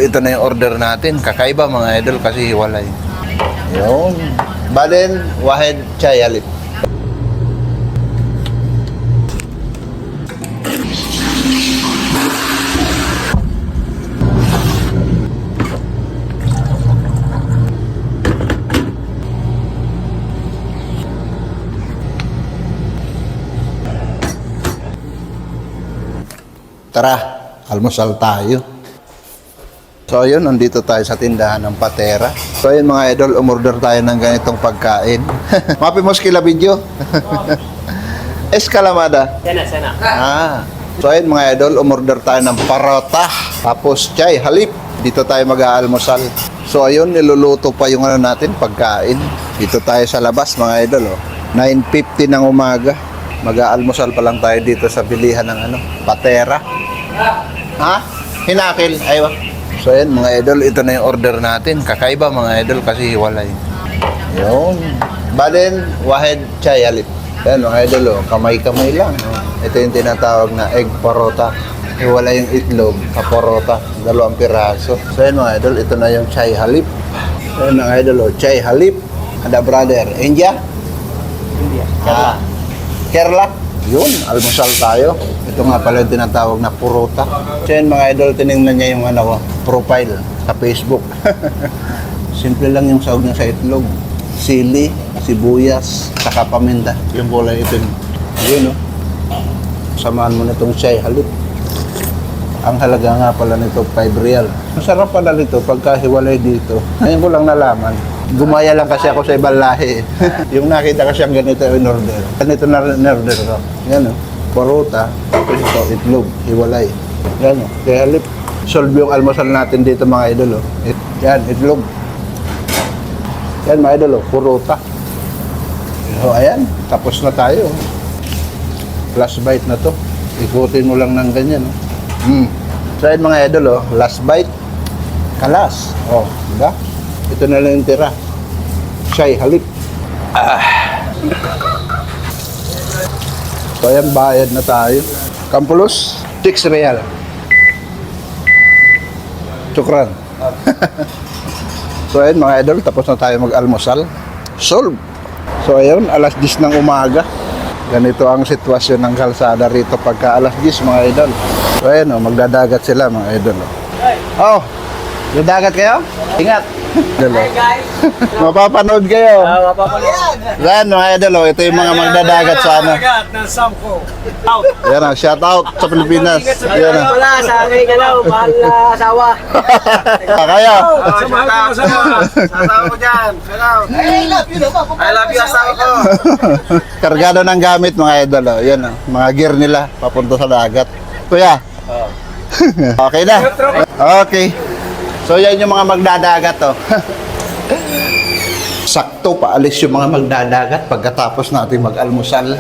Ito na yung order natin. Kakaiba mga idol kasi hiwalay. Yun. Balen, Wahed, Chai Halip. Tara, almusal tayo. So ayun, nandito tayo sa tindahan ng Patera. So ayun mga idol, umorder tayo ng ganitong pagkain. Mapi mo skila video. Escalamada. Sana. So ayun mga idol, umorder tayo ng parota. Tapos Chai Halip. Dito tayo mag-aalmusal. So ayun, niluluto pa yung natin, pagkain. Dito tayo sa labas mga idol. 9:50 ng umaga. Mag-aalmusal pa lang tayo dito sa bilihan ng Patera. Ha? Hinakil. Aywa. So ayan mga idol, ito na yung order natin. Kakaiba mga idol kasi hiwalay. Yun. Balen, Wahed, Chai Halip. Ayan mga idol, kamay-kamay lang. Ito yung tinatawag na egg parota. Hiwalay yung itlog sa parota. 2 piraso. So ayan mga idol, ito na yung Chai Halip. Ayan mga idol, Chai Halip. Ada brother. India? India. Kerala. Yun, almusal tayo. Ito nga pala yung tinatawag na purota. So yun mga idol, tinignan niya yung profile sa Facebook. Simple lang yung sahog niya sa itlog. Sili, sibuyas, saka paminta. Yung kulay ito. Yun, no? Samahan mo na itong Chai Halip. Ang halaga nga pala nito, 5 real. Masarap pala nito pagka hiwalay dito. Ngayon ko lang nalaman. Gumaya lang kasi ako sa ibang lahi. Yung nakita kasi ang ganito in order. Ganito na in-order ko. Yan o. Parota. Tapos ito, itlog. Hiwalay. Yan o. Kaya halip. Solve yung almusal natin dito mga idol o. Yan, itlog. Yan mga idol o. Parota. So ayan. Tapos na tayo. Last bite na to. Ikutin mo lang ng ganyan o. So ayan mga idol o. Last bite. Kalas. O. Diba? Ito na lang yung tira. Chai Halip. So ayan, bayad na tayo. Kampulos, 6 real. Sukran. So ayan mga idol, tapos na tayo mag-almusal. Solve. So ayun, alas 10 ng umaga. Ganito ang sitwasyon ng kalsada rito pagka alas 10 mga idol. So ayan, magdadagat sila mga idol. Oh, dadagat kayo? Ingat. Hi guys! Mapapanood kayo. Mapapanood. Yan mga idol, ito yung mga magdadagat sa Dagat ng Samco. Out! Yan o, shout out sa Pilipinas. Yan o. Wala sa aking mahal na asawa. Kaya. Sa mahal ko asawa. Asawa ko dyan. I love you asawa ko. Kargado ng gamit mga idol. O. Yan o, mga gear nila papunta sa dagat. Kuya. Okay na. Okay. So yan yung mga magdadagat oh. Sakto paalis yung mga magdadagat pagkatapos natin mag-almusal.